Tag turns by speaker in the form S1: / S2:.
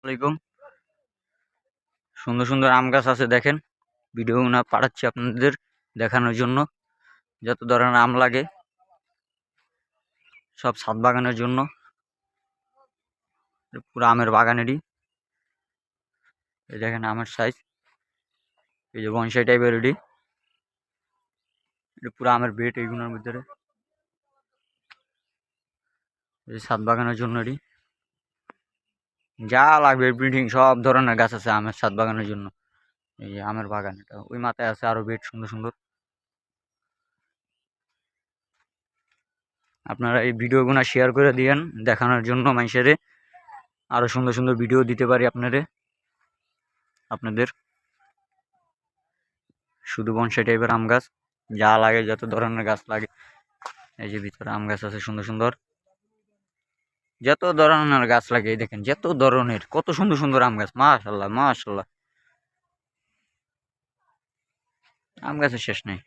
S1: আসসালামাইকুম। সুন্দর সুন্দর আম গাছ আছে, দেখেন ভিডিও না পাঠাচ্ছি আপনাদের দেখানোর জন্য। যত ধরনের আম লাগে সব ছাদ বাগানের জন্য, পুরো আমের বাগানেরই। এই দেখেন আমের সাইজ, এই যে বনসাই টাইপের এটি, এটা পুরো আমের বেড এইগুলোর ভিতরে। এই ছাদ বাগানের জন্য এটি যা লাগবে ব্রিডিং সব ধরনের গাছ আছে আমের ছাদ বাগানের জন্য। এই যে আমের বাগান, এটা ওই মাথায় আছে আরো বেড সুন্দর সুন্দর। আপনারা এই ভিডিওগুলো শেয়ার করে দিয়েন দেখানোর জন্য মানুষেরে, আরো সুন্দর সুন্দর ভিডিও দিতে পারি আপনাদের। শুধু বনসাই টাইপের আম গাছ যা লাগে, যত ধরনের গাছ লাগে। এই যে ভিতরে আম গাছ আছে সুন্দর সুন্দর, যত ধরনের গাছ লাগে এই দেখেন, যত ধরনের কত সুন্দর সুন্দর আম গাছ। মাশাআল্লাহ মাশাআল্লাহ, আম গাছের শেষ নেই।